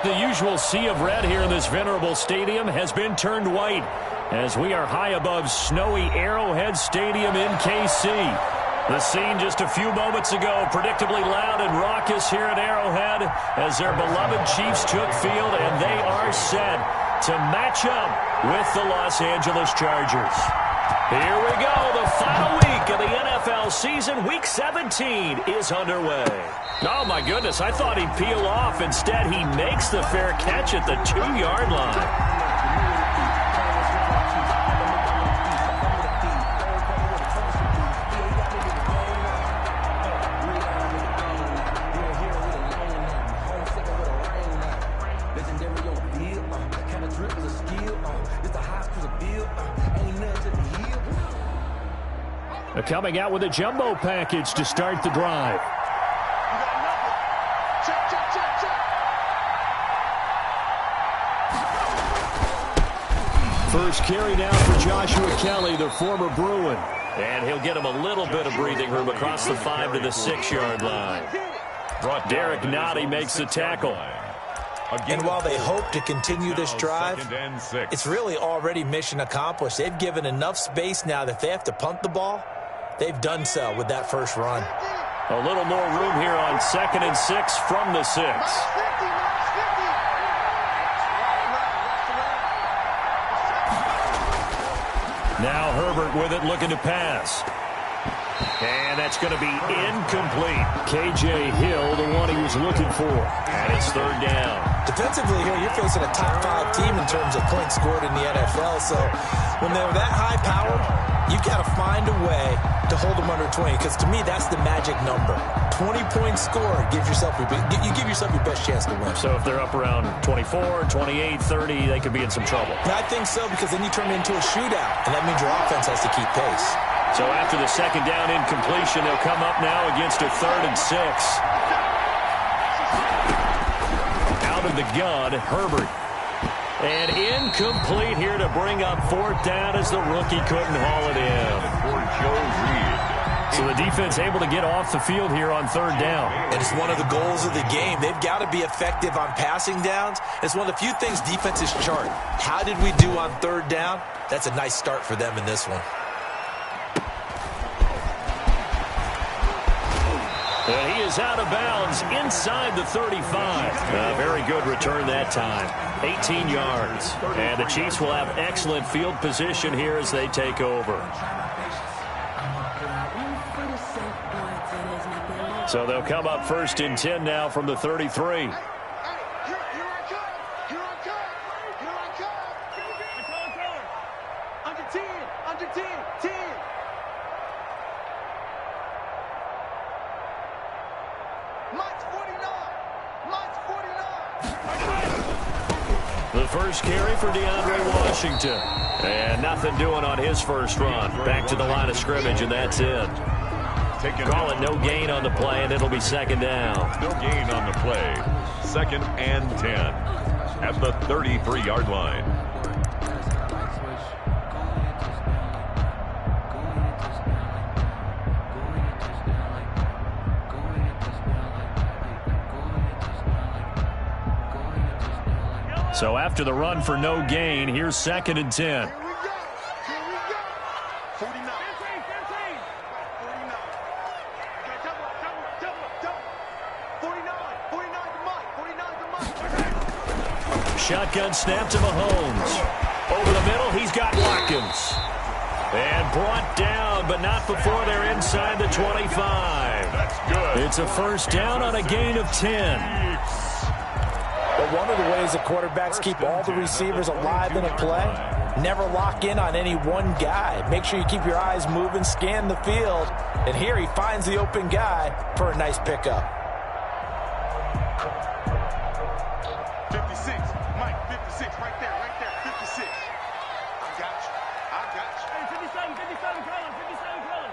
The usual sea of red here in this venerable stadium has been turned white as we are high above snowy Arrowhead Stadium in KC. The scene just a few moments ago, predictably loud and raucous here at Arrowhead as their beloved Chiefs took field, and they are set to match up with the Los Angeles Chargers. Here we go. The final week of the NFL season, Week 17, is underway. Oh, my goodness. I thought he'd peel off. Instead, he makes the fair catch at the 2-yard line. Coming out with a jumbo package to start the drive. First carry now for Joshua Kelly, the former Bruin. And he'll get him a little bit of breathing room across the 5 to the 6-yard line. Derek Nottie makes the tackle. And while they hope to continue this drive, it's really already mission accomplished. They've given enough space now that if they have to punt the ball, they've done so with that first run. A little more room here on 2nd and 6 from the 6. Now Herbert with it, looking to pass. And that's going to be incomplete. K.J. Hill, the one he was looking for. And it's 3rd down. Defensively here, you're facing a top-5 team in terms of points scored in the NFL. So when they're that high-powered, you've got to find a way to hold them under 20. Because to me, that's the magic number. 20 points scored gives yourself you give yourself your best chance to win. So if they're up around 24, 28, 30, they could be in some trouble. And I think so, because then you turn it into a shootout. And that means your offense has to keep pace. So after the 2nd down incompletion, they'll come up now against a 3rd and 6. Out of the gun, Herbert. And incomplete here to bring up 4th down as the rookie couldn't haul it in. So the defense able to get off the field here on 3rd down. And it's one of the goals of the game. They've got to be effective on passing downs. It's one of the few things defenses chart. How did we do on 3rd down? That's a nice start for them in this one. And he is out of bounds inside the 35. A very good return that time. 18 yards. And the Chiefs will have excellent field position here as they take over. So they'll come up 1st and 10 now from the 33. The first carry for DeAndre Washington. And nothing doing on his first run. Back to the line of scrimmage, and that's it. Call it no gain on the play, and it'll be 2nd down. No gain on the play. 2nd and 10 at the 33-yard line. So after the run for no gain, here's 2nd and 10. Shotgun snap to Mahomes. Over the middle, he's got Watkins. And brought down, but not before they're inside the 25. That's good. It's a 1st down on a gain of 10. But one of the ways the quarterbacks keep all the receivers alive in a play, never lock in on any one guy. Make sure you keep your eyes moving, scan the field. And here he finds the open guy for a nice pickup. 56, Mike, 56, right there, 56. I got you. Hey, 57, Colin, 57, Colin.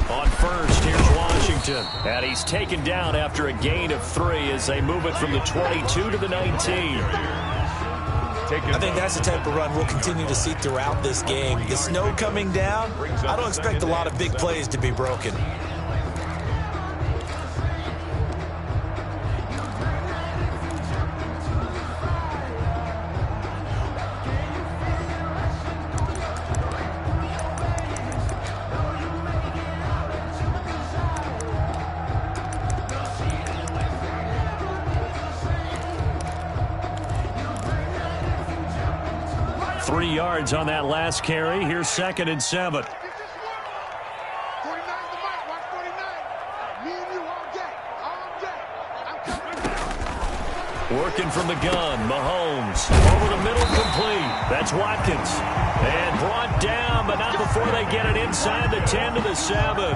On 1st, here's Washington. And he's taken down after a gain of 3 as they move it from the 22 to the 19. taken. I think that's the type of run we'll continue to see throughout this game. The snow coming down, I don't expect a lot of big plays to be broken. Yards on that last carry. Here's 2nd and 7. 49's the mic. Watch 49. Me and you all day. All day. I'm coming. Working from the gun. Mahomes over the middle, complete. That's Watkins. And brought down, but not before they get it inside the 10 to the 7. Good.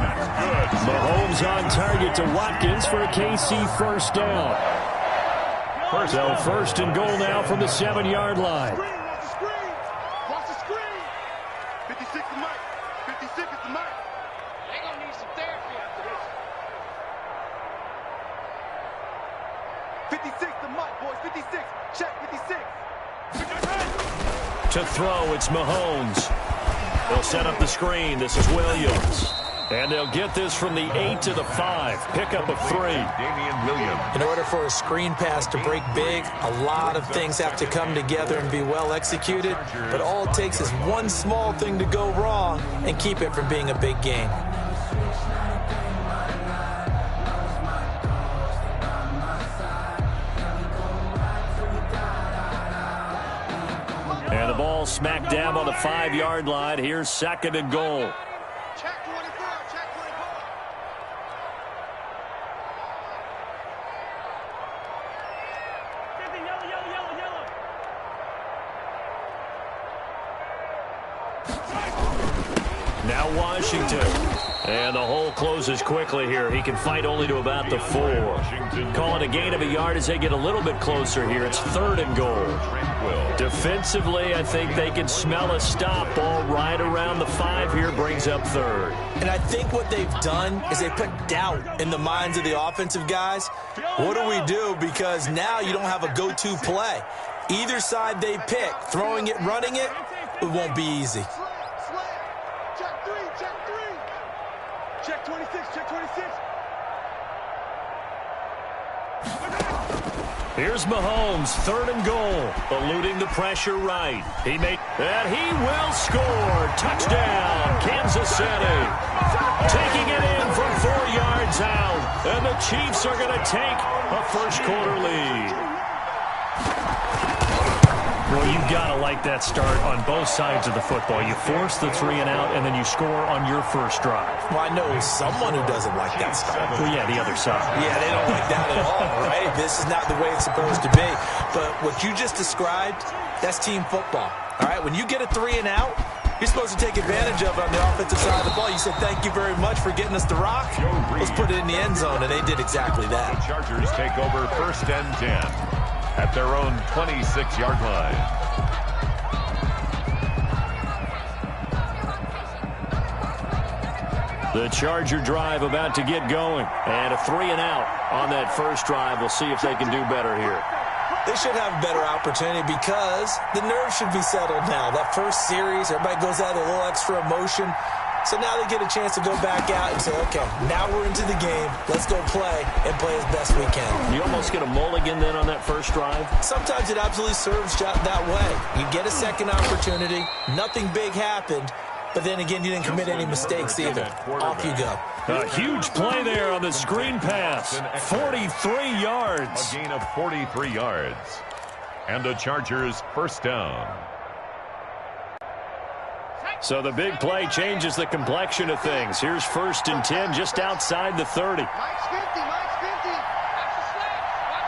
Mahomes on target to Watkins for a KC first down. So 1st and goal now from the 7-yard line. Watch the screen. 56 the mic. 56 is the mic. They gonna need some therapy after this. 56 the mic, boys. 56. Check 56. To throw, it's Mahomes. They'll set up the screen. This is Williams. And they'll get this from the 8 to the 5. Pickup of 3. Damian Williams. In order for a screen pass to break big, a lot of things have to come together and be well executed. But all it takes is one small thing to go wrong and keep it from being a big game. And the ball smack dab on the 5-yard line. Here's 2nd and goal. Check 24. Check 24. Now Washington. And the hole closes quickly here. He can fight only to about the 4. Call it a gain of a yard as they get a little bit closer here. It's 3rd and goal. Defensively, I think they can smell a stop. Ball right around the 5 here, brings up 3rd. And I think what they've done is they put doubt in the minds of the offensive guys. What do we do? Because now you don't have a go-to play. Either side they pick, throwing it, running it, it won't be easy. Check 3. Check 3. Check 26. Check 26. Here's Mahomes, 3rd and goal, eluding the pressure right. He will score. Touchdown, Kansas City. Taking it in from 4 yards out, and the Chiefs are going to take a first-quarter lead. Well, you got to like that start on both sides of the football. You force the 3 and out, and then you score on your first drive. Well, I know someone who doesn't like that start. Well, yeah, the other side. Yeah, they don't like that at all, right? This is not the way it's supposed to be. But what you just described, that's team football, all right? When you get a 3 and out, you're supposed to take advantage of it on the offensive side of the ball. You said, thank you very much for getting us the rock. Let's put it in the end zone, and they did exactly that. The Chargers take over 1st and 10 at their own 26-yard line. The Charger drive about to get going. And a 3 and out on that first drive. We'll see if they can do better here. They should have a better opportunity because the nerves should be settled now. That first series, everybody goes out with a little extra emotion. So now they get a chance to go back out and say, okay, now we're into the game. Let's go play and play as best we can. You almost get a mulligan then on that first drive? Sometimes it absolutely serves that way. You get a second opportunity. Nothing big happened. But then again, you didn't commit any mistakes either. Off you go. A huge play there on the screen pass. 43 yards. A gain of 43 yards. And the Chargers first down. So the big play changes the complexion of things. Here's 1st and 10 just outside the 30. Mike's 50. Mike's 50. Watch the slap. Watch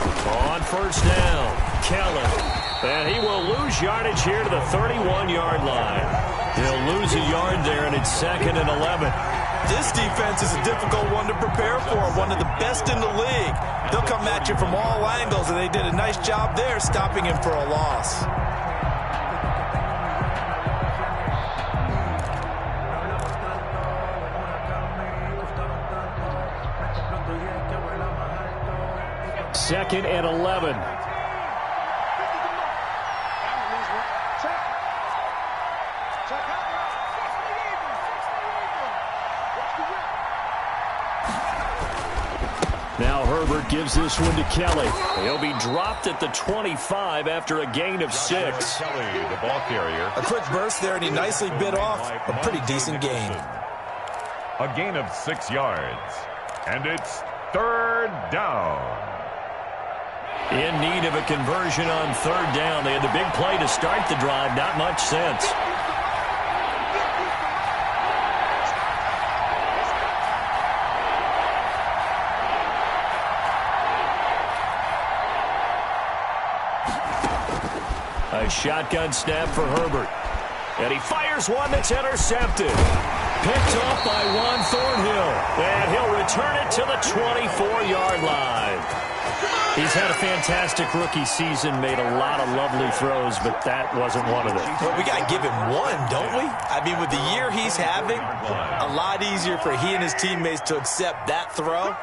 the slap. On 1st down, Canale. And he will lose yardage here to the 31-yard line. He'll lose a yard there, and it's 2nd and 11. This defense is a difficult one to prepare for, one of the best in the league. They'll come at you from all angles, and they did a nice job there stopping him for a loss. 2nd and 11. Now Herbert gives this one to Kelly. He'll be dropped at the 25 after a gain of 6. Kelly, the ball carrier. A quick burst there, and he nicely bit off a pretty decent gain. A gain of 6 yards. And it's 3rd down. In need of a conversion on 3rd down. They had the big play to start the drive. Not much sense. A shotgun snap for Herbert. And he fires one that's intercepted. Picked off by Juan Thornhill. And he'll return it to the 24-yard line. He's had a fantastic rookie season, made a lot of lovely throws, but that wasn't one of them. Well, we got to give him one, don't we? I mean, with the year he's having, a lot easier for he and his teammates to accept that throw,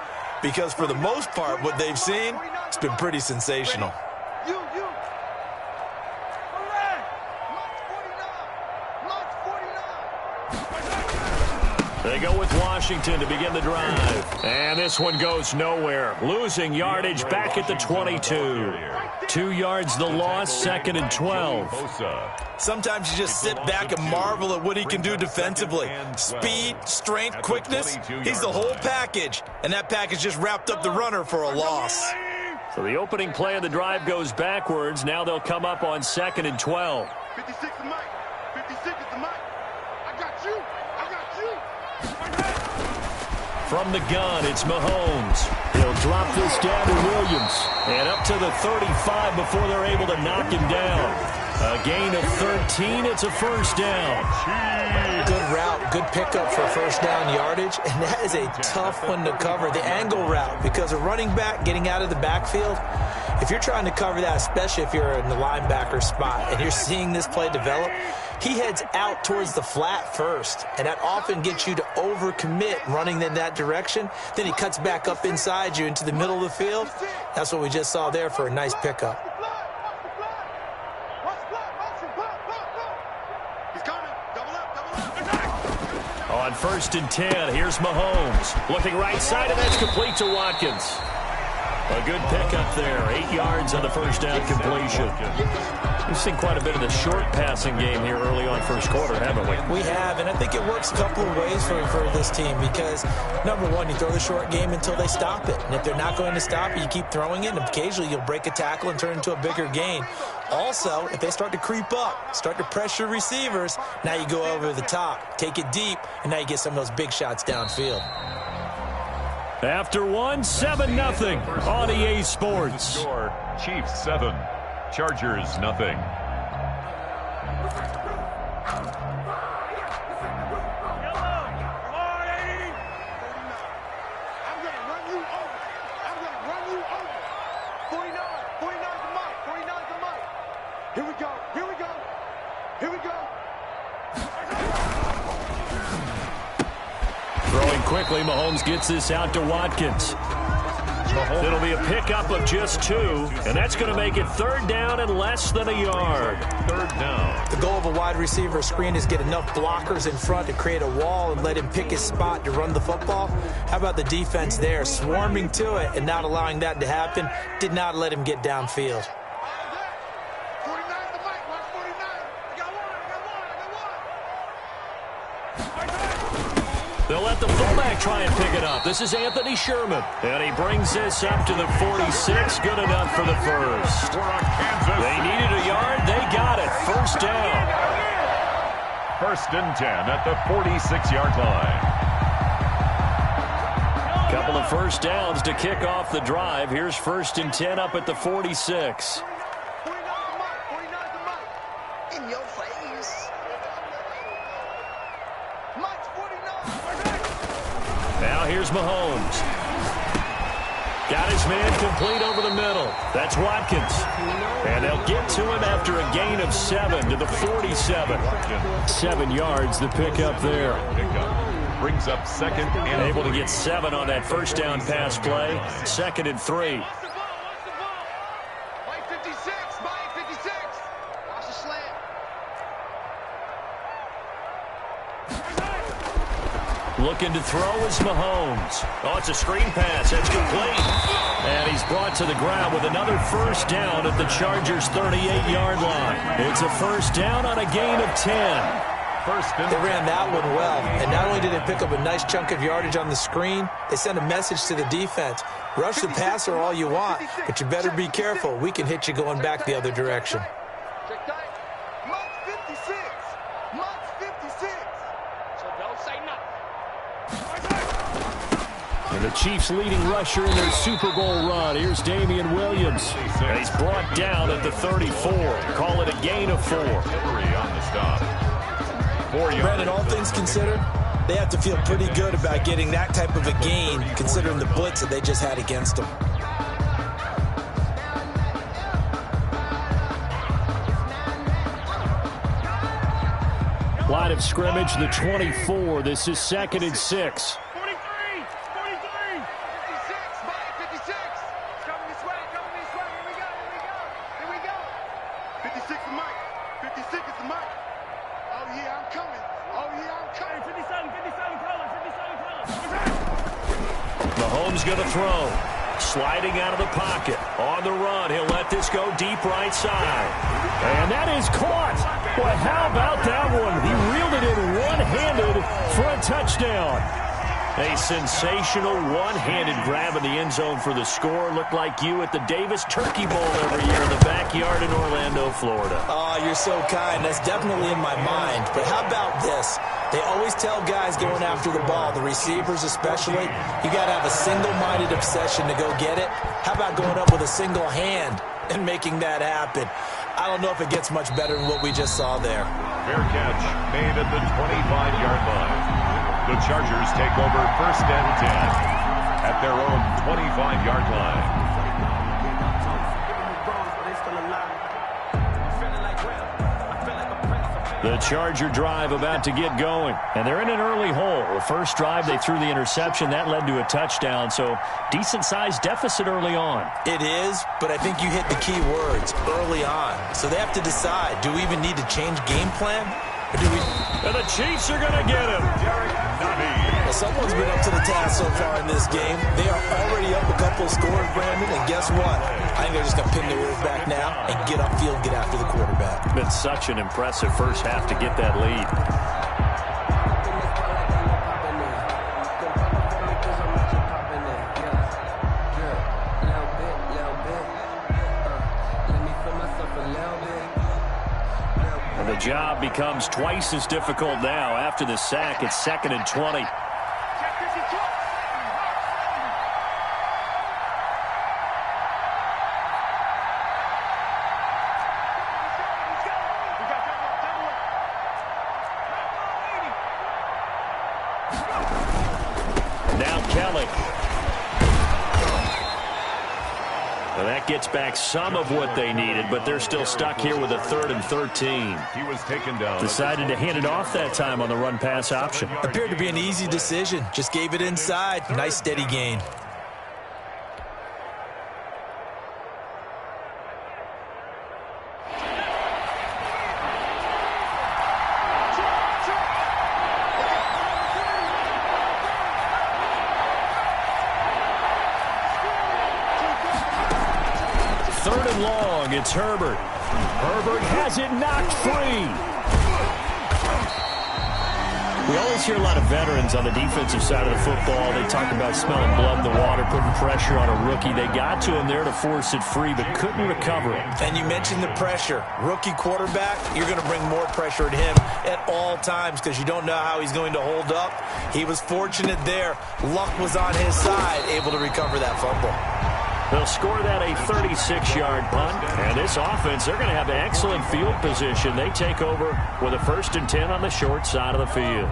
because for the most part, what they've seen, it's been pretty sensational. They go with Washington to begin the drive. And this one goes nowhere. Losing yardage back at the 22. 2 yards the loss, 2nd and 12. Sometimes you just sit back and marvel at what he can do defensively. Speed, strength, quickness, he's the whole package. And that package just wrapped up the runner for a loss. So the opening play of the drive goes backwards. Now they'll come up on 2nd and 12. 56 is Mike. 56 is the Mike. I got you. I got you. From the gun, it's Mahomes. He'll drop this down to Williams. And up to the 35 before they're able to knock him down. A gain of 13. It's a 1st down. Good route, good pickup for first down yardage. And that is a tough one to cover, the angle route, because a running back getting out of the backfield, if you're trying to cover that, especially if you're in the linebacker spot and you're seeing this play develop, he heads out towards the flat first, and that often gets you to overcommit running in that direction. Then he cuts back up inside you into the middle of the field. That's what we just saw there for a nice pickup. On 1st and 10, here's Mahomes. Looking right side, and that's complete to Watkins. A good pickup there. 8 yards on the first down completion. We've seen quite a bit of the short passing game here early on first quarter, haven't we? We have, and I think it works a couple of ways for this team because, number one, you throw the short game until they stop it. And if they're not going to stop it, you keep throwing it, and occasionally you'll break a tackle and turn it into a bigger gain. Also, if they start to creep up, start to pressure receivers, now you go over the top, take it deep, and now you get some of those big shots downfield. After one, 7-0 on EA Sports. Score, Chiefs 7, Chargers nothing. Quickly, Mahomes gets this out to Watkins. It'll be a pickup of just 2, and that's going to make it 3rd down and less than a yard. 3rd down. The goal of a wide receiver screen is get enough blockers in front to create a wall and let him pick his spot to run the football. How about the defense there, swarming to it and not allowing that to happen? Did not let him get downfield. They'll let the fullback try and pick it up. This is Anthony Sherman. And he brings this up to the 46. Good enough for the first. They needed a yard. They got it. 1st down. 1st and 10 at the 46-yard line. Couple of 1st downs to kick off the drive. Here's 1st and 10 up at the 46. In your face. Now here's Mahomes. Got his man complete over the middle. That's Watkins. And they'll get to him after a gain of 7 to the 47. 7 yards the pickup there. Brings up 2nd and able to get 7 on that 1st down pass play. 2nd and 3. Looking to throw is Mahomes. Oh, it's a screen pass. That's complete. And he's brought to the ground with another first down at the Chargers' 38-yard line. It's a first down on a gain of 10. They ran that one well, and not only did they pick up a nice chunk of yardage on the screen, they sent a message to the defense. Rush the passer all you want, but you better be careful. We can hit you going back the other direction. And the Chiefs' leading rusher in their Super Bowl run. Here's Damian Williams. And he's brought down at the 34. Call it a gain of 4. On the stop. Brandon, all things considered, they have to feel pretty good about getting that type of a gain, considering the blitz that they just had against them. Line of scrimmage, the 24. This is 2nd and 6. 57, Mahomes going to throw. Sliding out of the pocket. On the run. He'll let this go deep right side. And that is caught. Boy, how about that one? He reeled it in one-handed for a touchdown. A sensational one-handed grab in the end zone for the score. Looked like you at the Davis Turkey Bowl every year in the backyard in Orlando, Florida. Oh, you're so kind. That's definitely in my mind. But how about this? They always tell guys going after the ball, the receivers especially, you got to have a single-minded obsession to go get it. How about going up with a single hand and making that happen? I don't know if it gets much better than what we just saw there. Fair catch made at the 25-yard line. The Chargers take over 1st and 10 at their own 25-yard line. The Charger drive about to get going, and they're in an early hole. The first drive, they threw the interception. That led to a touchdown, so decent-sized deficit early on. It is, but I think you hit the key words, early on. So they have to decide, do we even need to change game plan? Or do we... And the Chiefs are going to get him. Well, someone's been up to the task so far in this game. They are already up a couple of scores, Brandon, and guess what? I think they're just going to pin their ears back now and get upfield, get after the quarterback. Been such an impressive first half to get that lead. The job becomes twice as difficult now after the sack. It's 2nd and 20. Now Kelly. Well, that gets back some of what they needed, but they're still stuck here with a 3rd and 13. He was taken down. Decided to hand it off that time on the run-pass option. Appeared to be an easy decision. Just gave it inside. Nice, steady gain. Long, it's Herbert. Herbert has it knocked free. We always hear a lot of veterans on the defensive side of the football. They talk about smelling blood in the water, putting pressure on a rookie. They got to him there to force it free, but couldn't recover it. And you mentioned the pressure. Rookie quarterback, you're going to bring more pressure at him at all times because you don't know how he's going to hold up. He was fortunate there. Luck was on his side, able to recover that fumble. They'll score that a 36-yard punt. And this offense, they're going to have excellent field position. They take over with a 1st and 10 on the short side of the field.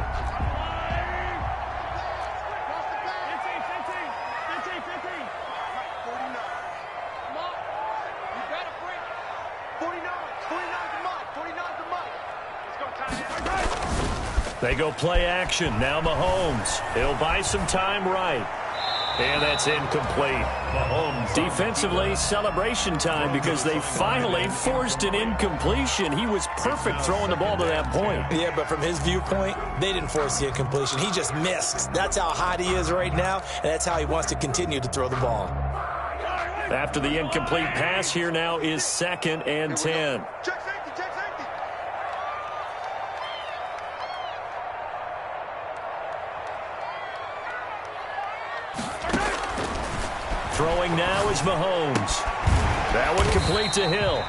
They go play action. Now Mahomes. He'll buy some time right. And that's incomplete. Defensively, celebration time because they finally forced an incompletion. He was perfect throwing the ball to that point. Yeah, but from his viewpoint, they didn't force the incompletion. He just missed. That's how hot he is right now, and that's how he wants to continue to throw the ball. After the incomplete pass, here now is 2nd and 10. Check safety, check safety. Throwing now is Mahomes. That one complete to Hill.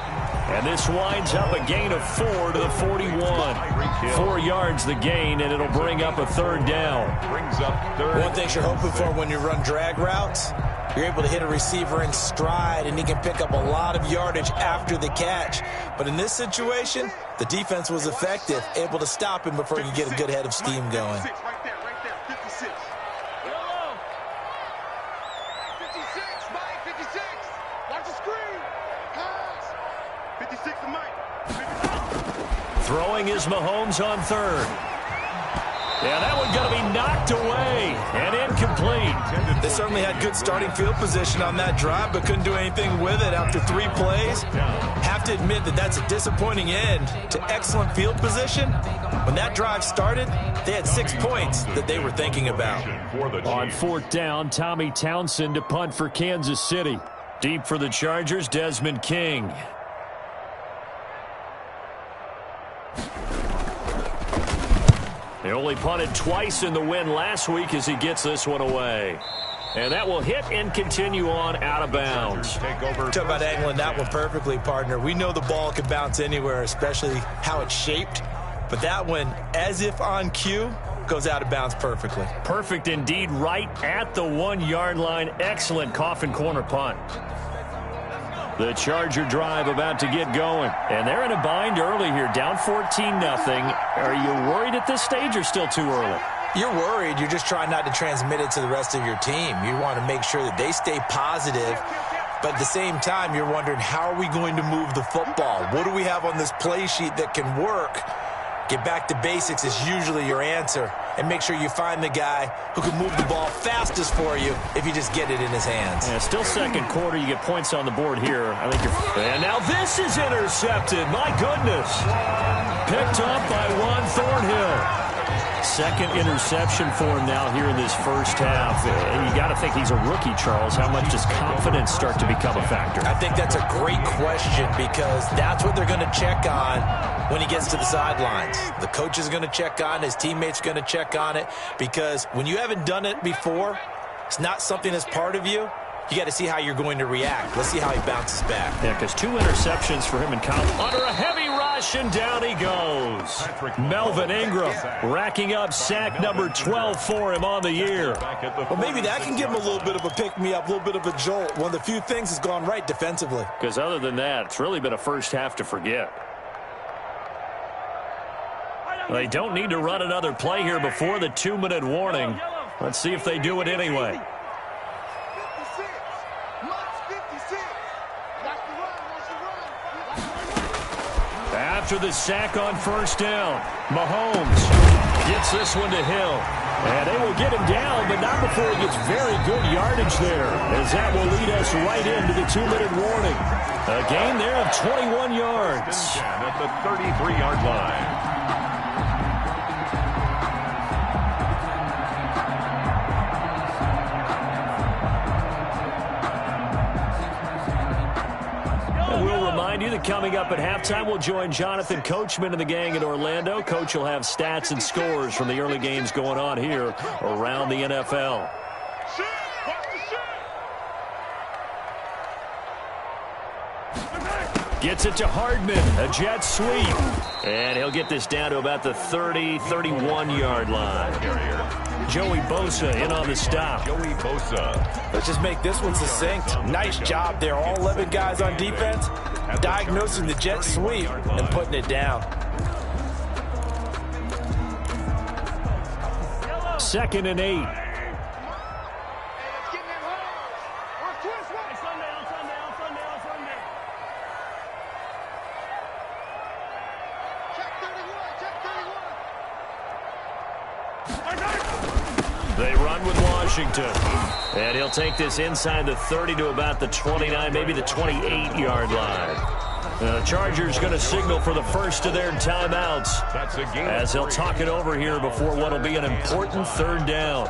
And this winds up a gain of 4 to the 41. 4 yards the gain, and it'll bring up a 3rd down. Brings up 3rd. One thing you're hoping for when you run drag routes, you're able to hit a receiver in stride, and he can pick up a lot of yardage after the catch. But in this situation, the defense was effective, able to stop him before he could get a good head of steam going. 56, right there, 56. 56, Mike, 56. Watch the screen. Pass. 56 to Mike. Throwing is Mahomes on 3rd. Yeah, that one going to be knocked away and incomplete. They certainly had good starting field position on that drive, but couldn't do anything with it after 3 plays. Have to admit that that's a disappointing end to excellent field position. When that drive started, they had 6 points that they were thinking about. On 4th down, Tommy Townsend to punt for Kansas City. Deep for the Chargers, Desmond King. He only punted twice in the win last week as he gets this one away. And that will hit and continue on out of bounds. Talk about angling that one perfectly, partner. We know the ball can bounce anywhere, especially how it's shaped. But that one, as if on cue, goes out of bounds perfectly. Perfect indeed, right at the 1-yard line. Excellent coffin corner punt. The Charger drive about to get going. And they're in a bind early here, down 14-0. Are you worried at this stage or still too early? You're worried. You're just trying not to transmit it to the rest of your team. You want to make sure that they stay positive. But at the same time, you're wondering, how are we going to move the football? What do we have on this play sheet that can work? Get back to basics is usually your answer. And make sure you find the guy who can move the ball fastest for you if you just get it in his hands. Yeah, still 2nd quarter. You get points on the board here. I think you're. And now this is intercepted. My goodness. Picked up by Juan Thornhill. 2nd interception for him now here in this first half. And you got to think he's a rookie, Charles. How much does confidence start to become a factor? I think that's a great question because that's what they're going to check on when he gets to the sidelines. The coach is going to check on, his teammates are going to check on it, because when you haven't done it before, it's not something that's part of you. You got to see how you're going to react. Let's see how he bounces back. Yeah, because 2 interceptions for him in college. Under a heavy rush, and down he goes. Melvin Ingram racking up sack number 12 for him on the year. Well, maybe that can give him a little bit of a pick-me-up, a little bit of a jolt. One of the few things has gone right defensively. Because other than that, it's really been a first half to forget. They don't need to run another play here before the 2-minute warning. Let's see if they do it anyway. 56. Mike's 56. Watch the run, watch the run. After the sack on 1st down, Mahomes gets this one to Hill. And they will get him down, but not before he gets very good yardage there, as that will lead us right into the 2-minute warning. A gain there of 21 yards. At the 33-yard line. You that coming up at halftime, we'll join Jonathan Coachman and the gang in Orlando. Coach will have stats and scores from the early games going on here around the NFL. Gets it to Hardman, a jet sweep. And he'll get this down to about the 30, 31-yard line. Joey Bosa in on the stop. Joey Bosa. Let's just make this one succinct. Nice job there. All 11 guys on defense diagnosing the jet sweep and putting it down. 2nd and 8. Washington. And he'll take this inside the 30 to about the 29, maybe the 28-yard line. The Chargers going to signal for the first of their timeouts as they'll talk it over here before what will be an important third down.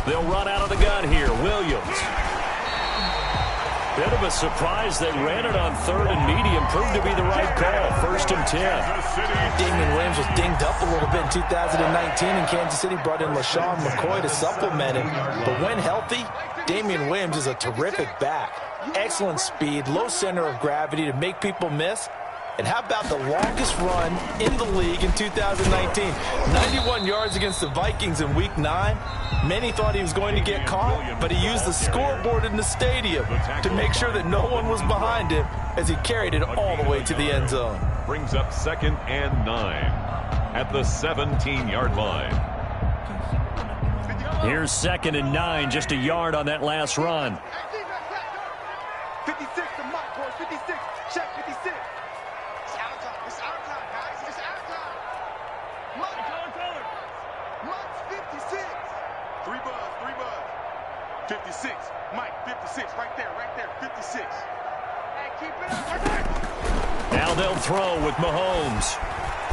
They'll run out of the gun here. Williams. Bit of a surprise. They ran it on third and medium. Proved to be the right call. First and 10. Damian Williams was dinged up a little bit in 2019, and Kansas City brought in LaShawn McCoy to supplement him. But when healthy, Damian Williams is a terrific back. Excellent speed, low center of gravity to make people miss. And how about the longest run in the league in 2019? 91 yards against the Vikings in Week 9. Many thought he was going to get caught, but he used the scoreboard in the stadium to make sure that no one was behind him as he carried it all the way to the end zone. Brings up 2nd and 9 at the 17-yard line. Here's 2nd and 9, just a yard on that last run. 56 to Mike, boys. 56. Check 56. It's our time. It's our time, guys. It's our time. Mike. Mike's 56. 3 buzz. 56. Mike, 56. Right there. 56. Hey, keep it up. Now they'll throw with Mahomes.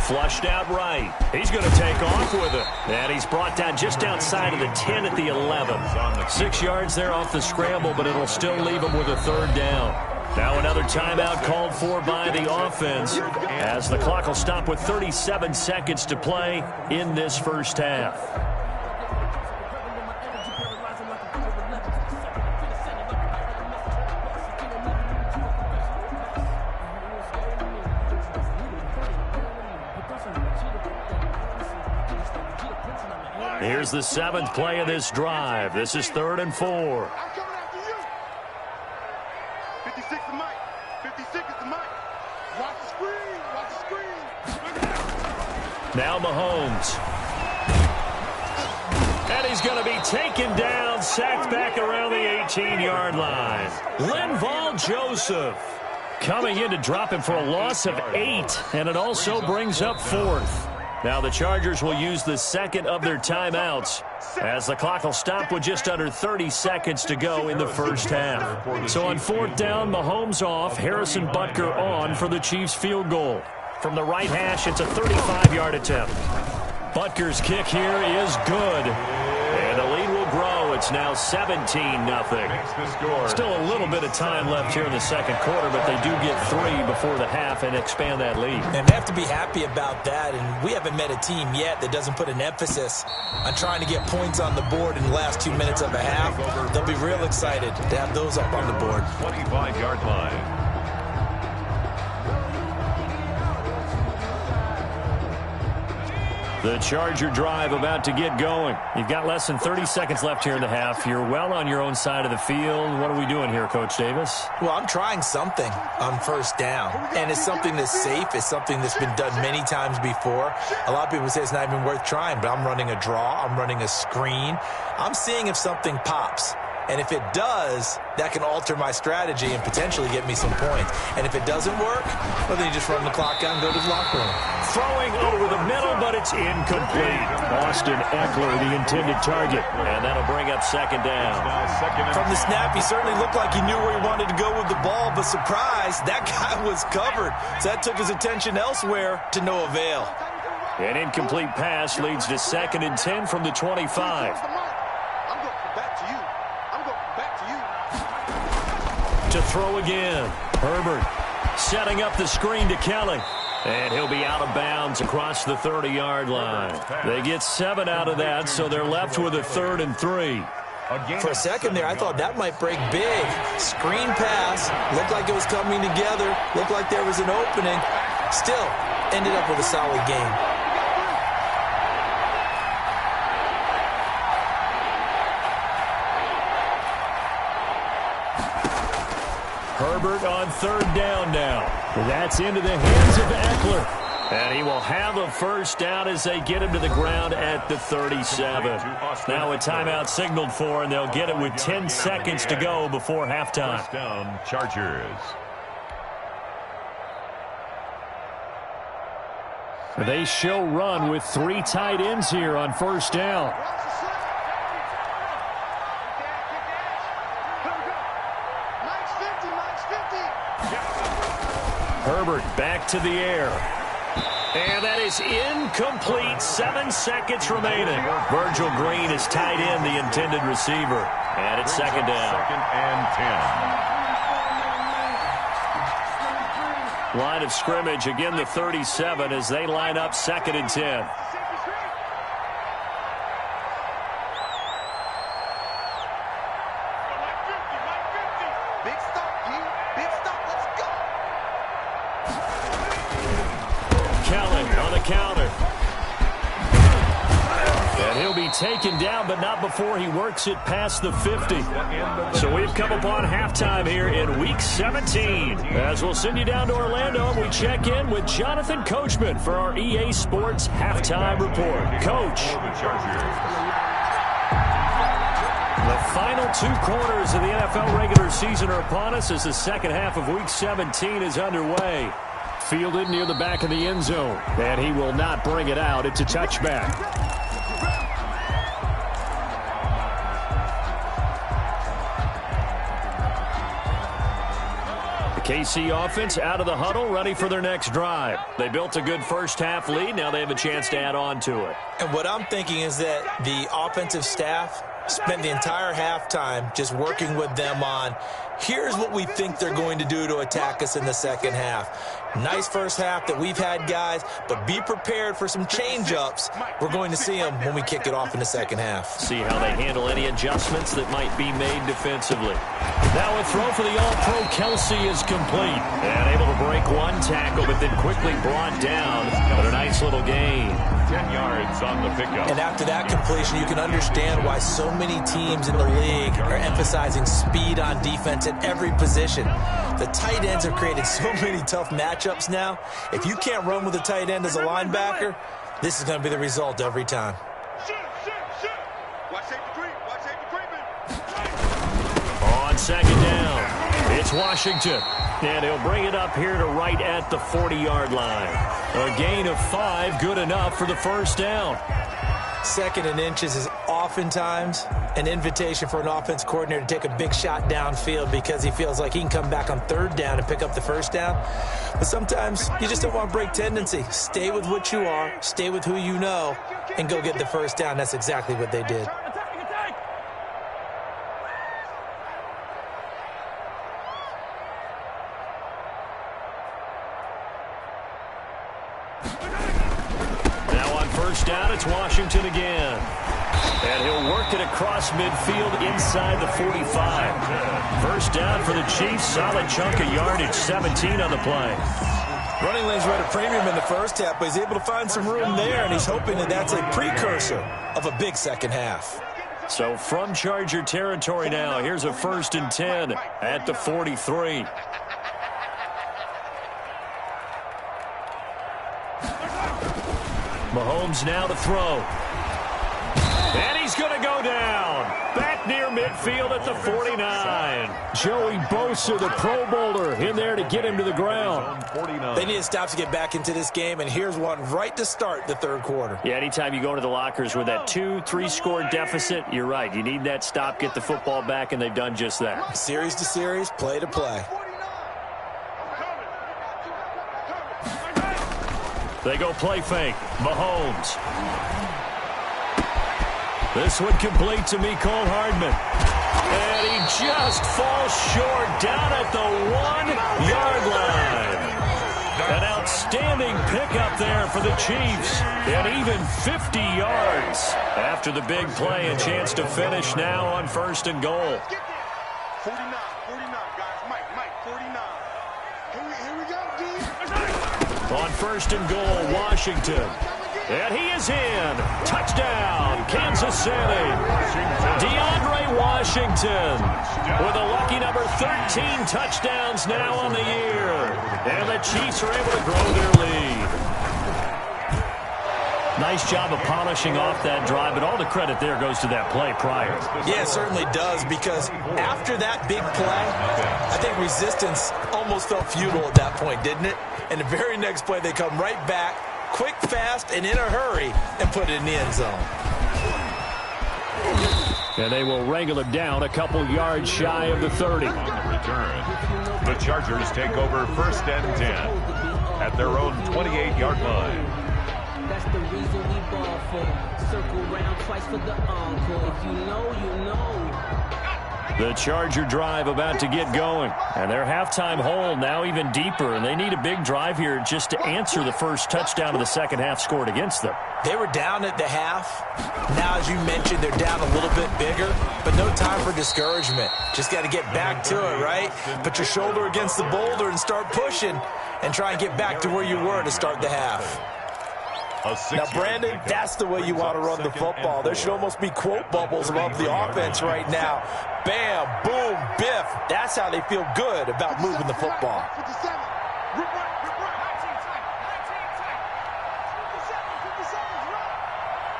Flushed out right. He's going to take off with it. And he's brought down just outside of the 10 at the 11. 6 yards there off the scramble, but it'll still leave him with a third down. Now another timeout called for by the offense as the clock will stop with 37 seconds to play in this first half. Here's the 7th play of this drive. This is 3rd and 4. I'm coming after you. 56 to Mike. 56 to Mike. Watch the screen. Watch the screen. Now Mahomes. And he's going to be taken down, sacked back around the 18-yard line. Linval Joseph coming in to drop him for a loss of 8, and it also brings up 4th. Now the Chargers will use the second of their timeouts as the clock will stop with just under 30 seconds to go in the first half. So on 4th down, Mahomes off, Harrison Butker on for the Chiefs field goal. From the right hash, it's a 35-yard attempt. Butker's kick here is good. And the lead will grow. It's now 17-0. Still a little bit of time left here in the second quarter, but they do get 3 before the half and expand that lead. And they have to be happy about that. And we haven't met a team yet that doesn't put an emphasis on trying to get points on the board in the last 2 minutes of a half. They'll be real excited to have those up on the board. 25-yard line. The Charger drive about to get going. You've got less than 30 seconds left here in the half. You're well on your own side of the field. What are we doing here, Coach Davis? Well, I'm trying something on first down, and it's something that's safe. It's something that's been done many times before. A lot of people say it's not even worth trying, but I'm running a draw. I'm running a screen. I'm seeing if something pops. And if it does, that can alter my strategy and potentially get me some points. And if it doesn't work, well, then you just run the clock out and go to the locker room. Throwing over the middle, but it's incomplete. Austin Eckler, the intended target. And that'll bring up second down. From the snap, he certainly looked like he knew where he wanted to go with the ball, but surprise, that guy was covered. So that took his attention elsewhere to no avail. An incomplete pass leads to 2nd and 10 from the 25. To throw again. Herbert setting up the screen to Kelly. And he'll be out of bounds across the 30-yard line. They get 7 out of that, so they're left with a 3rd and 3. For a second there, I thought that might break big. Screen pass. Looked like it was coming together. Looked like there was an opening. Still, ended up with a solid game. Herbert on third down now. That's into the hands of Eckler. And he will have a first down as they get him to the ground at the 37. Now a timeout signaled for, and they'll get it with 10 seconds to go before halftime. First down, Chargers. They show run with 3 tight ends here on first down. Herbert back to the air. And that is incomplete. 7 seconds remaining. Virgil Green is tied in, the intended receiver. And it's second down. Second and 10. Line of scrimmage, again the 37 as they line up second and 10. Taken down, but not before he works it past the 50. So we've come upon halftime here in Week 17. As we'll send you down to Orlando, and we check in with Jonathan Coachman for our EA Sports Halftime Report. Coach. The final 2 quarters of the NFL regular season are upon us as the second half of Week 17 is underway. Fielded near the back of the end zone, and he will not bring it out. It's a touchback. KC offense out of the huddle, ready for their next drive. They built a good first-half lead. Now they have a chance to add on to it. And what I'm thinking is that the offensive staff spent the entire halftime just working with them on, here's what we think they're going to do to attack us in the second half. Nice first half that we've had, guys, but be prepared for some change-ups. We're going to see them when we kick it off in the second half. See how they handle any adjustments that might be made defensively. Now a throw for the All-Pro Kelsey is complete. And able to break 1 tackle, but then quickly brought down. But a nice little gain. 10 yards on the pickup. And after that completion, you can understand why so many teams in the league are emphasizing speed on defense at every position. The tight ends have created so many tough matchups now. If you can't run with a tight end as a linebacker, this is going to be the result every time. On second down, it's Washington. And he'll bring it up here to right at the 40-yard line. A gain of 5, good enough for the first down. Second and inches is oftentimes an invitation for an offense coordinator to take a big shot downfield because he feels like he can come back on third down and pick up the first down. But sometimes you just don't want to break tendency. Stay with what you are, stay with who you know, and go get the first down. That's exactly what they did. Down, it's Washington again. And he'll work it across midfield inside the 45. First down for the Chiefs. Solid chunk of yardage, 17 on the play. Running lanes were at a premium in the first half, but he's able to find some room there, and he's hoping that that's a precursor of a big second half. So from Charger territory now, here's a 1st and 10 at the 43. Mahomes now to throw. And he's going to go down. Back near midfield at the 49. Joey Bosa, the Pro Bowler, in there to get him to the ground. They need to stop to get back into this game, and here's one right to start the third quarter. Yeah, anytime you go into the lockers with that 2-3 score deficit, you're right. You need that stop, get the football back, and they've done just that. Series to series, play to play. They go play fake. Mahomes. This one complete to Mecole Hardman. And he just falls short down at the 1-yard line. An outstanding Outstanding pickup there for the Chiefs. And even 50 yards after the big play. A chance to finish now on 1st and goal. 49, guys. Mike, 49. Here we go, D. On 1st and goal, Washington. And he is in. Touchdown, Kansas City. DeAndre Washington with a lucky number 13 touchdowns now on the year. And the Chiefs are able to grow their lead. Nice job of polishing off that drive, but all the credit there goes to that play prior. Yeah, it certainly does, because after that big play, I think resistance almost felt futile at that point, didn't it? And the very next play, they come right back, quick, fast, and in a hurry, and put it in the end zone. And they will wrangle it down a couple yards shy of the 30. On the return, the Chargers take over 1st and 10 at their own 28-yard line. That's the reason we ball for. Circle round twice for the encore. If you know, you know. The Charger drive about to get going. And their halftime hole now even deeper. And they need a big drive here just to answer the first touchdown of the second half scored against them. They were down at the half. Now, as you mentioned, they're down a little bit bigger, but no time for discouragement. Just got to get back to it, right? Put your shoulder against the boulder and start pushing and try and get back to where you were to start the half. Now, Brandon, that's the way you want to run the football. There should almost be quote bubbles above the offense right now. Bam, boom, biff. That's how they feel good about moving the football. 57. Rip right.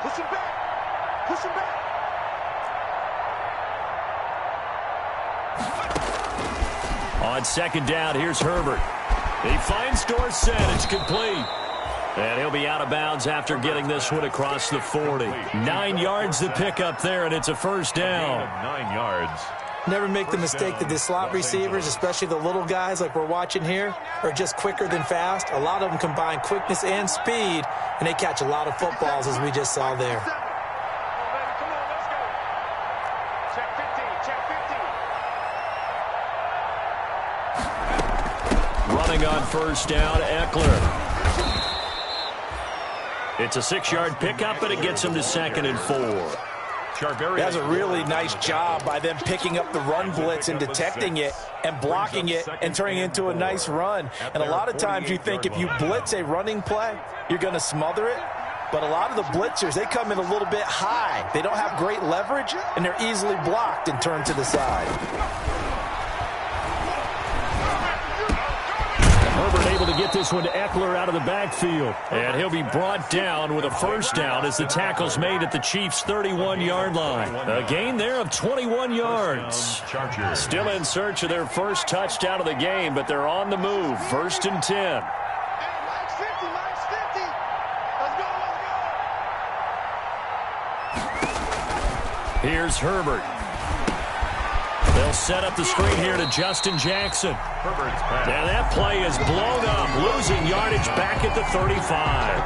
57's right. Push him back. On 2nd down, here's Herbert. He finds Dorsett. It's complete. And he'll be out of bounds after getting this one across the 40. 9 yards to pick up there, and it's a 1st down. 9 yards. Never make the mistake that the slot receivers, especially the little guys like we're watching here, are just quicker than fast. A lot of them combine quickness and speed, and they catch a lot of footballs, as we just saw there. Come on, let's go. Check 15. Running on 1st down, Eckler. It's a 6-yard pickup, but it gets him to 2nd and 4. That's a really nice job by them picking up the run blitz and detecting it and blocking it and turning it into a nice run. And a lot of times you think if you blitz a running play, you're going to smother it. But a lot of the blitzers, they come in a little bit high. They don't have great leverage, and they're easily blocked and turned to the side. Herbert able to get this one to Eckler out of the backfield. And he'll be brought down with a 1st down as the tackle's made at the Chiefs' 31-yard line. A gain there of 21 yards. Still in search of their first touchdown of the game, but they're on the move. 1st and 10. Mike's 50. Let's go. Here's Herbert. They'll set up the screen here to Justin Jackson. And that play is blown up, losing yardage back at the 35.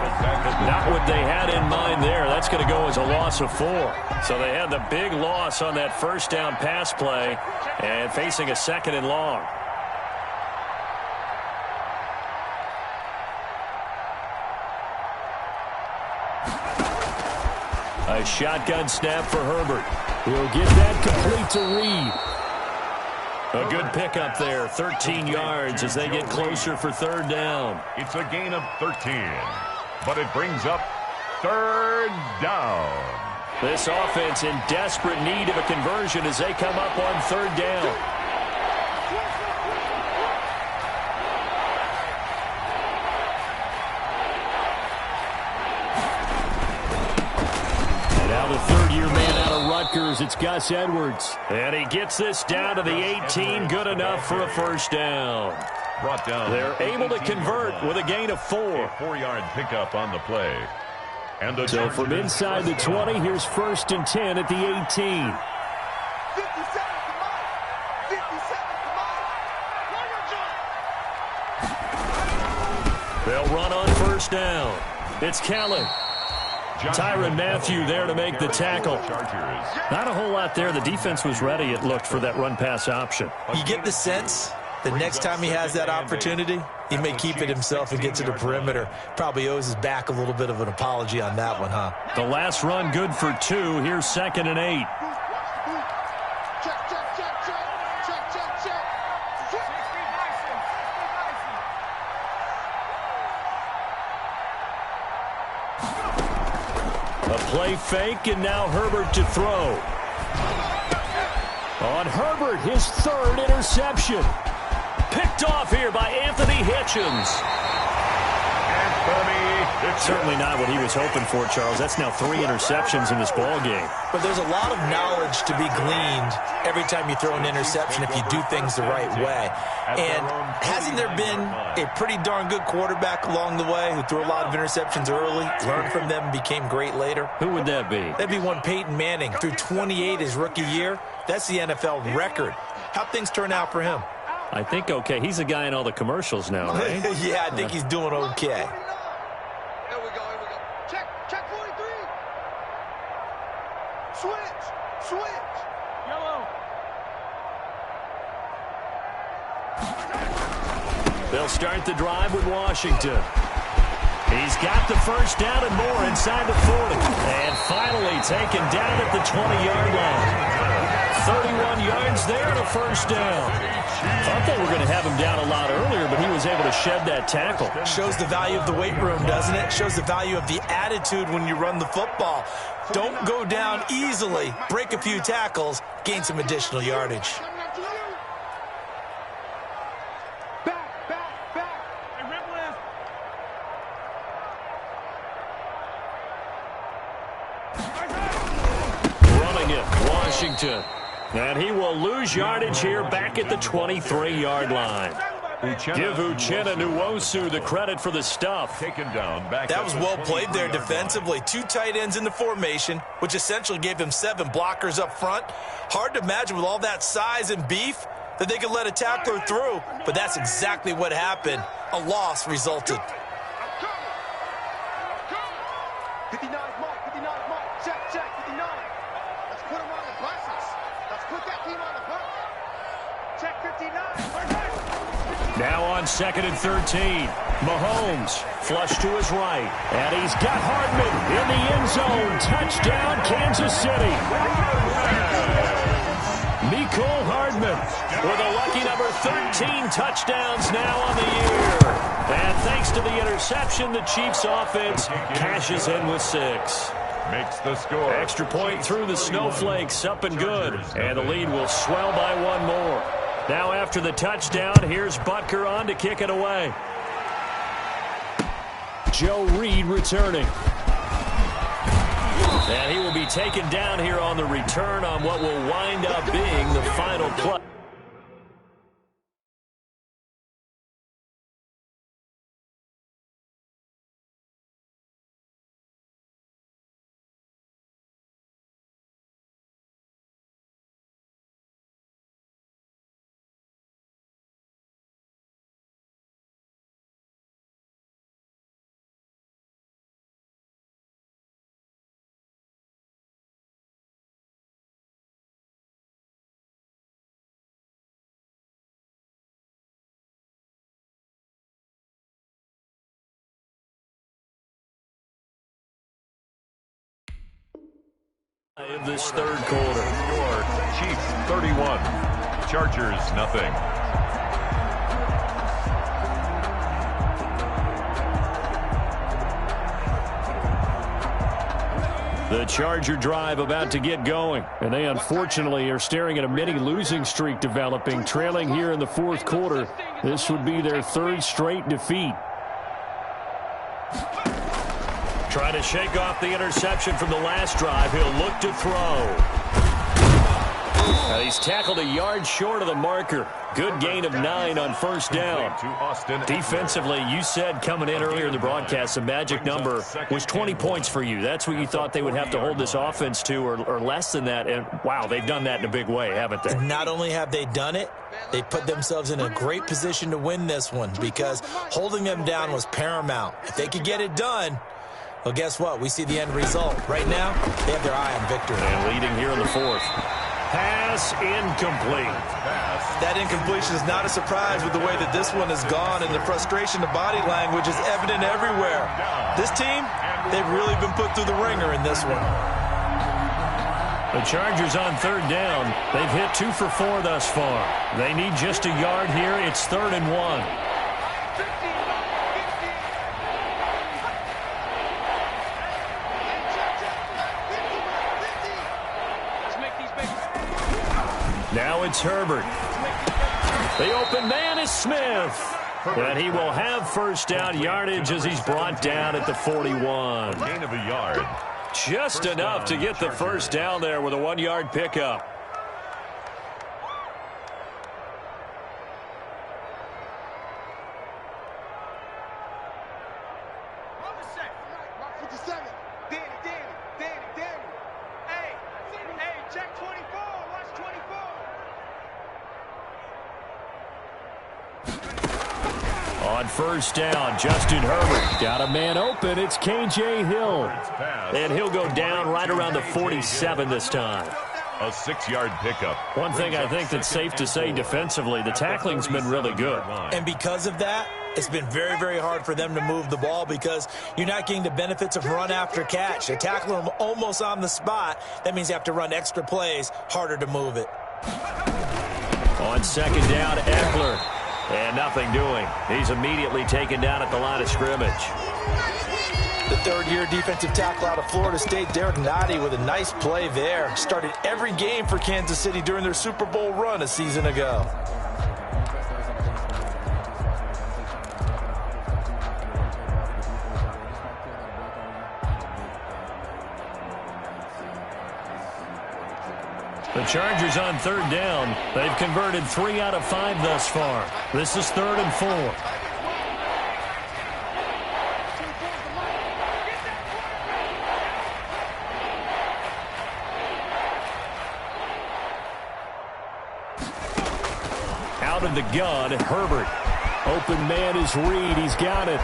Not what they had in mind there. That's going to go as a loss of 4. So they had the big loss on that 1st down pass play and facing a 2nd and long. A shotgun snap for Herbert. He'll get that complete to Reed. A good pickup there, 13 yards as they get closer for 3rd down. It's a gain of 13, but it brings up 3rd down. This offense in desperate need of a conversion as they come up on 3rd down. The 3rd-year man out of Rutgers, it's Gus Edwards. And he gets this down to the 18, good enough for a 1st down. Brought down. They're able to convert with a gain of 4. A 4-yard pickup on the play. And the so from inside the 20, here's 1st and 10 at the 18. 57 to Mike. 57 to Mike. They'll run on 1st down. It's Canale. Tyrann Mathieu there to make the tackle. Not a whole lot there. The defense was ready, it looked, for that run-pass option. You get the sense The next time he has that opportunity, he may keep it himself and get to the perimeter. Probably owes his back a little bit of an apology on that one, huh? The last run good for 2. Here's 2nd and 8. A play fake, and now Herbert to throw. On Herbert, his 3rd interception. Picked off here by Anthony Hitchens. Certainly not what he was hoping for, Charles. That's now 3 interceptions in this ball game. But there's a lot of knowledge to be gleaned every time you throw an interception if you do things the right way. And hasn't there been a pretty darn good quarterback along the way who threw a lot of interceptions early, learned from them, and became great later? Who would that be? That'd be one Peyton Manning. Threw 28 his rookie year. That's the NFL record. How'd things turn out for him? I think okay. He's a guy in all the commercials now, right? Yeah, I think he's doing okay. Here we go. Check 43. Switch. Yellow. They'll start the drive with Washington. He's got the first down and more inside the 40. And finally taken down at the 20-yard line. 31 yards there and a first down. Thought they were going to have him down a lot earlier, but he was able to shed that tackle. Shows the value of the weight room, doesn't it? Shows the value of the attitude when you run the football. Don't go down easily. Break a few tackles. Gain some additional yardage. Running it, Washington. And he will lose yardage here back at the 23-yard line. Give Uchenna Nwosu the credit for the stuff. Taken down back. That was well played there defensively. 2 tight ends in the formation, which essentially gave him 7 blockers up front. Hard to imagine with all that size and beef that they could let a tackler through, but that's exactly what happened. A loss resulted. 59 mark. Check, 59. Let's put him on the buses. Let's put that team on the bus. Check 59. Now on 2nd and 13. Mahomes flush to his right. And he's got Hardman in the end zone. Touchdown, Kansas City. Mecole Hardman with a lucky number 13 touchdowns now on the year. And thanks to the interception, the Chiefs offense cashes in with 6. Makes the score. Extra point through the snowflakes, up and good. And the lead will swell by 1 more. Now after the touchdown, here's Butker on to kick it away. Joe Reed returning. And he will be taken down here on the return on what will wind up being the final play. Of this third quarter. Score, Chiefs 31, Chargers nothing. The Charger drive about to get going, and they unfortunately are staring at a mini losing streak developing, trailing here in the 4th quarter. This would be their 3rd straight defeat. Trying to shake off the interception from the last drive. He'll look to throw. He's tackled a yard short of the marker. Good gain of 9 on first down. Defensively, you said coming in earlier in the broadcast, the magic number was 20 points for you. That's what you thought they would have to hold this offense to, or less than that. And, wow, they've done that in a big way, haven't they? Not only have they done it, they put themselves in a great position to win this one because holding them down was paramount. If they could get it done, well, guess what? We see the end result. Right now, they have their eye on victory. And leading here in the 4th. Pass incomplete. That incompletion is not a surprise with the way that this one has gone, and the frustration, the body language is evident everywhere. This team, they've really been put through the ringer in this one. The Chargers on third down. They've hit 2 for 4 thus far. They need just a yard here. It's 3rd and 1. Now it's Herbert. The open man is Smith. And he will have first down yardage as he's brought down at the 41. Gain of a yard. Just enough to get the first down there with a 1-yard pickup. On first down, Justin Herbert got a man open. It's K.J. Hill. And he'll go down right around the 47 this time. A 6-yard pickup. One thing I think that's safe to say defensively, the tackling's been really good. And because of that, it's been very, very hard for them to move the ball because you're not getting the benefits of run after catch. They tackle them almost on the spot. That means you have to run extra plays, harder to move it. On second down, Eckler. And nothing doing. He's immediately taken down at the line of scrimmage. The third-year defensive tackle out of Florida State, Derek Nottie, with a nice play there. Started every game for Kansas City during their Super Bowl run a season ago. The Chargers on third down. They've converted 3 out of 5 thus far. This is 3rd and 4. Out of the gun, Herbert. Open man is Reed. He's got it.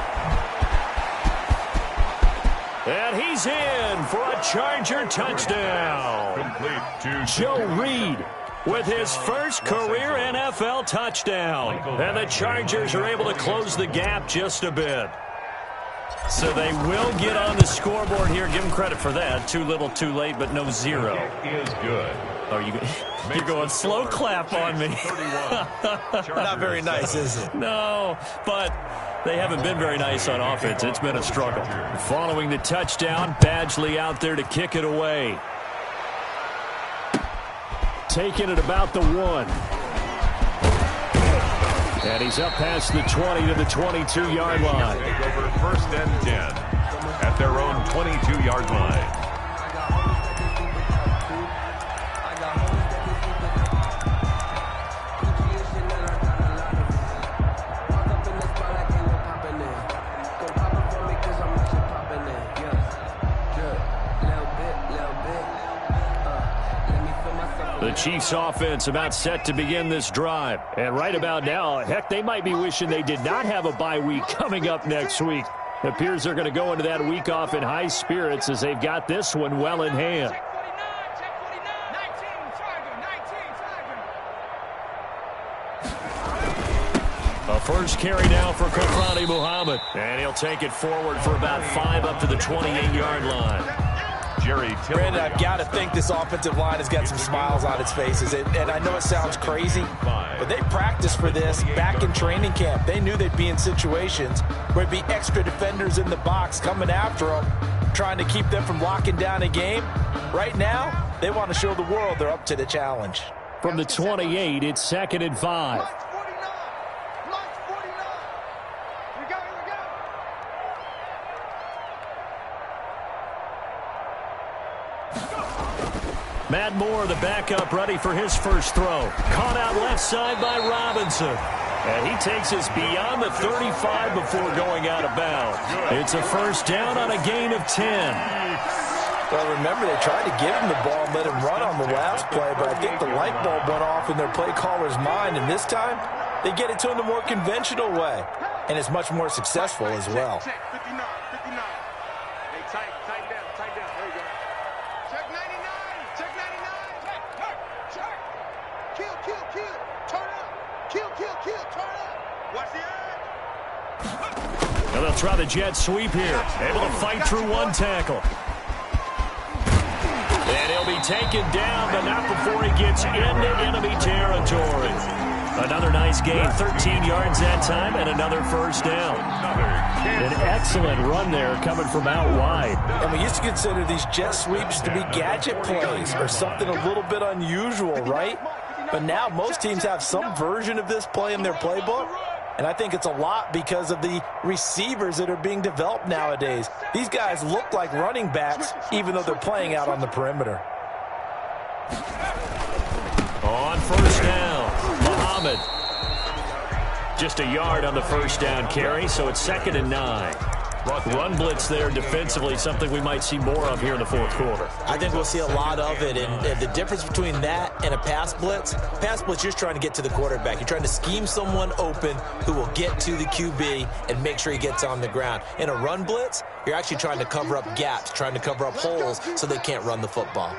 And he's in for a Charger touchdown. Complete to Joe Reed with his first career NFL touchdown. And the Chargers are able to close the gap just a bit. So they will get on the scoreboard here. Give them credit for that. Too little, too late, but no 0. Is good. Oh, you're going slow clap on me. Not very nice, is it? No, but they haven't been very nice on offense. It's been a struggle. Following the touchdown, Badgley out there to kick it away. Taking it about the 1. And he's up past the 20 to the 22-yard line. Take over 1st and 10 at their own 22-yard line. The Chiefs offense about set to begin this drive. And right about now, heck, they might be wishing they did not have a bye week coming up next week. It appears they're going to go into that week off in high spirits as they've got this one well in hand. A first carry now for Kofrani Muhammad. And he'll take it forward for about 5 up to the 28-yard line. Brandon, I've got to think this offensive line has got some smiles on its faces. And I know it sounds crazy, but they practiced for this back in training camp. They knew they'd be in situations where there'd be extra defenders in the box coming after them, trying to keep them from locking down a game. Right now, they want to show the world they're up to the challenge. From the 28, it's 2nd and 5. Matt Moore, the backup, ready for his first throw. Caught out left side by Robinson. And he takes us beyond the 35 before going out of bounds. It's a first down on a gain of 10. Well, remember, they tried to give him the ball and let him run on the last play, but I think the light bulb went off in their play caller's mind, and this time they get it to him the more conventional way, and it's much more successful as well. Check 59, 59. Hey, tighten down, there you go. Check 99, check 99. Check. Kill, turn up. And they'll try the jet sweep here. Able to fight through one tackle. And he'll be taken down, but not before he gets into enemy territory. Another nice gain, 13 yards that time, and another first down. An excellent run there coming from out wide. And we used to consider these jet sweeps to be gadget plays or something a little bit unusual, right? But now most teams have some version of this play in their playbook. And I think it's a lot because of the receivers that are being developed nowadays. These guys look like running backs, even though they're playing out on the perimeter. On first down, Muhammad. Just a yard on the first down carry, so it's 2nd and 9. Run blitz there defensively, something we might see more of here in the fourth quarter. I think we'll see a lot of it, and the difference between that and a pass blitz, you're just trying to get to the quarterback. You're trying to scheme someone open who will get to the QB and make sure he gets on the ground. In a run blitz, you're actually trying to cover up gaps, trying to cover up holes so they can't run the football.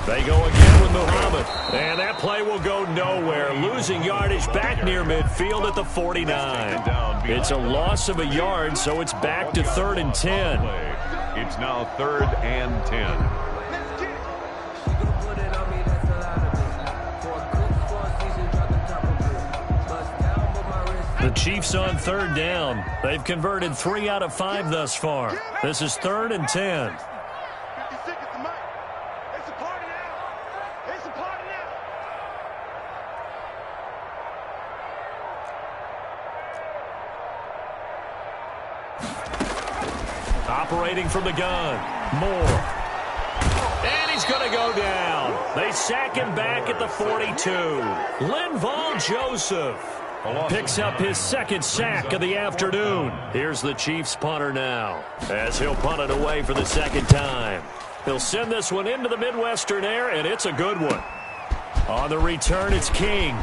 They go again with Muhammad. And that play will go nowhere. Losing yardage back near midfield at the 49. It's a loss of a yard, so it's back to 3rd and 10. It's now 3rd and 10. The Chiefs on 3rd down. They've converted 3 out of 5 thus far. This is 3rd and 10. Operating from the gun, Moore. And he's going to go down. They sack him back at the 42. Linval Joseph picks up his 2nd sack of the afternoon. Here's the Chiefs punter now, as he'll punt it away for the 2nd time. He'll send this one into the Midwestern air, and it's a good one. On the return, it's King.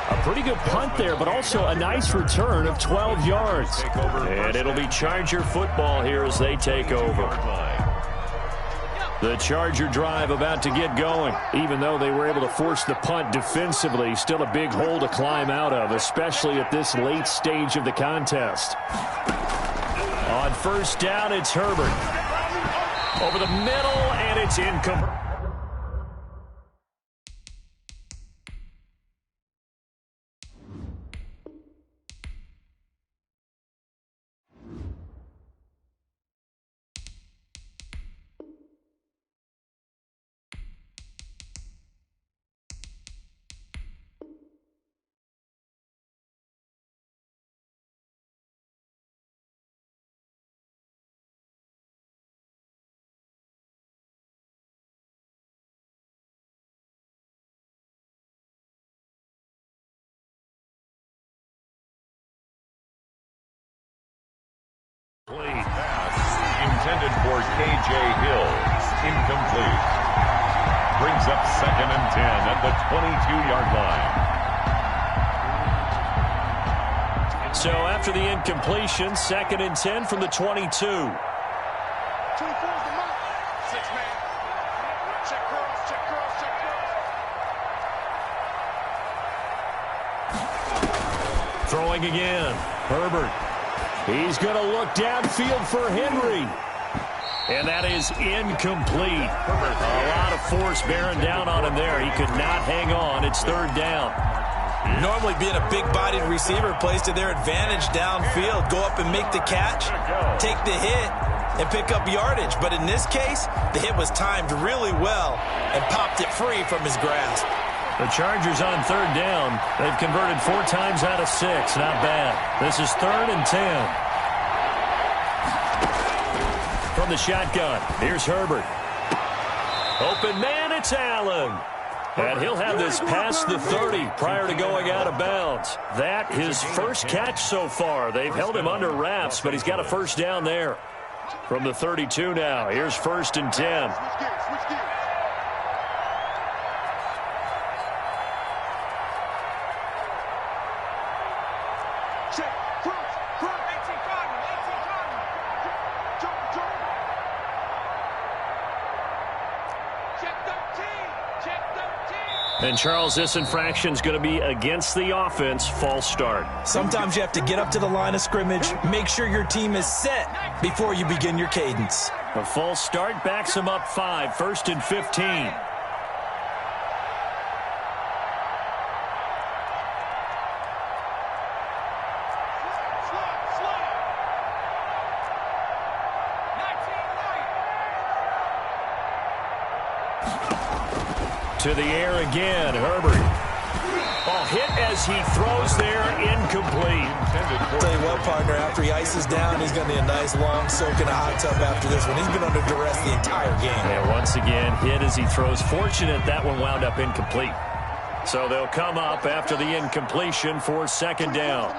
A pretty good punt there, but also a nice return of 12 yards. And it'll be Charger football here as they take over. The Charger drive about to get going. Even though they were able to force the punt defensively, still a big hole to climb out of, especially at this late stage of the contest. On first down, it's Herbert. Over the middle, and it's incomplete. Pass intended for K.J. Hill. Incomplete. Brings up 2nd and 10 at the 22-yard line. So after the incompletion, 2nd and 10 from the 22. 24 is the mark. 6-man. Check cross, check cross, check cross. Throwing again. Herbert. He's going to look downfield for Henry. And that is incomplete. A lot of force bearing down on him there. He could not hang on. It's 3rd down. Normally being a big-bodied receiver plays to their advantage downfield. Go up and make the catch, take the hit, and pick up yardage. But in this case, the hit was timed really well and popped it free from his grasp. The Chargers on 3rd down. They've converted 4 times out of 6. Not bad. This is 3rd and 10. From the shotgun, here's Herbert. Open man, it's Allen. And he'll have this past the 30 prior to going out of bounds. That his first catch so far. They've held him under wraps, but he's got a first down there. From the 32 now, here's 1st and 10. And, Charles, this infraction is going to be against the offense, false start. Sometimes you have to get up to the line of scrimmage, make sure your team is set before you begin your cadence. A false start backs him up 5, 1st and 15. To the air again, Herbert. Oh, hit as he throws there, incomplete. I'll tell you what, partner, after he ices down, he's going to need a nice long soak in a hot tub after this one. He's been under duress the entire game. And once again, hit as he throws. Fortunate that one wound up incomplete. So they'll come up after the incompletion for 2nd down.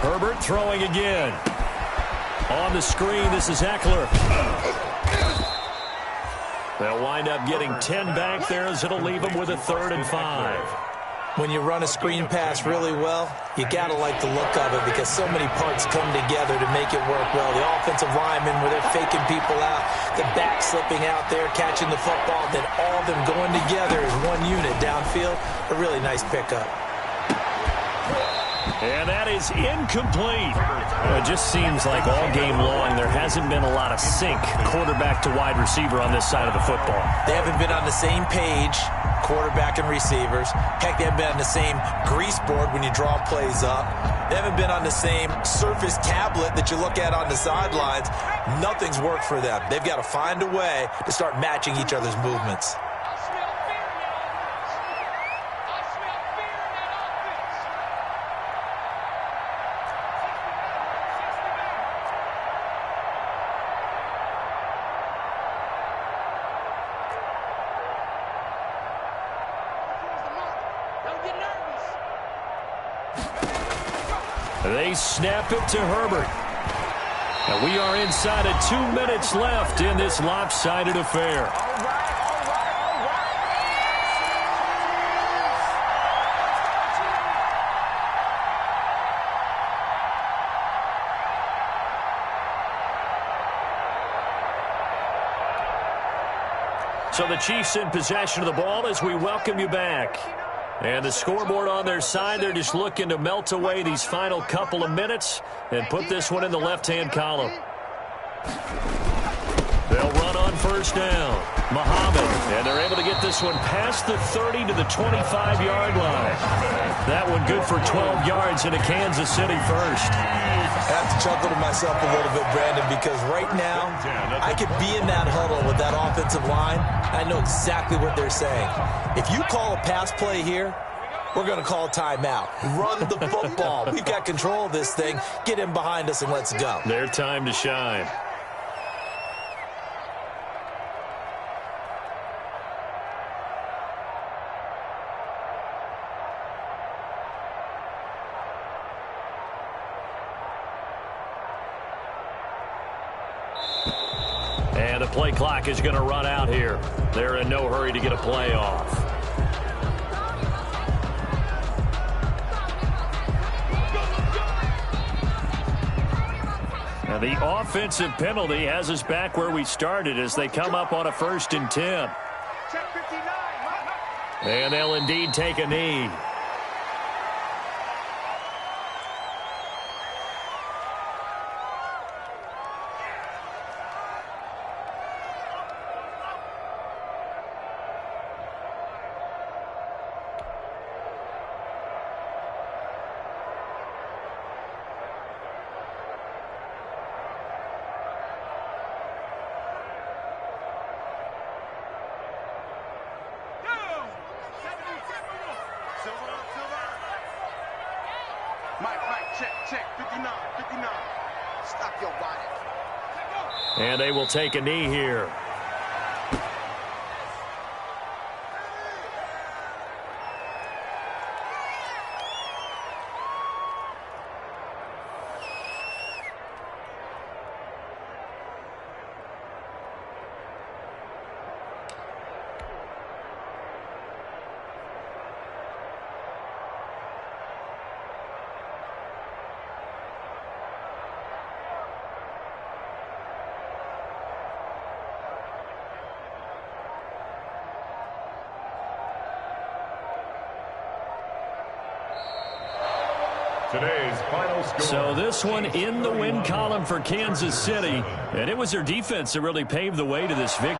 Herbert throwing again. On the screen, this is Eckler. They'll wind up getting 10 back there as it'll leave them with a 3rd and 5. When you run a screen pass really well, you got to like the look of it because so many parts come together to make it work well. The offensive linemen, where they're faking people out, the back slipping out there, catching the football, then all of them going together as one unit downfield. A really nice pickup. And that is incomplete. It just seems like all game long there hasn't been a lot of sync quarterback to wide receiver on this side of the football. They haven't been on the same page, quarterback and receivers. Heck, they haven't been on the same grease board when you draw plays up. They haven't been on the same Surface tablet that you look at on the sidelines. Nothing's worked for them. They've got to find a way to start matching each other's movements. They snap it to Herbert. And we are inside of 2 minutes left in this lopsided affair. So the Chiefs in possession of the ball as we welcome you back. And the scoreboard on their side, they're just looking to melt away these final couple of minutes and put this one in the left-hand column. They'll run on 1st down. Muhammad, and they're able to get this one past the 30 to the 25-yard line. That one good for 12 yards into Kansas City first. I have to chuckle to myself a little bit, Brandon, because right now I could be in that huddle with that offensive line. I know exactly what they're saying. If you call a pass play here, we're going to call a timeout. Run the football. We've got control of this thing. Get in behind us and let's go. Their time to shine. And the play clock is going to run out here. They're in no hurry to get a play off. And the offensive penalty has us back where we started as they come up on a 1st and 10. And they'll indeed take a knee. And they will take a knee here. Today's final score. So this one in the win column for Kansas City, and it was their defense that really paved the way to this victory.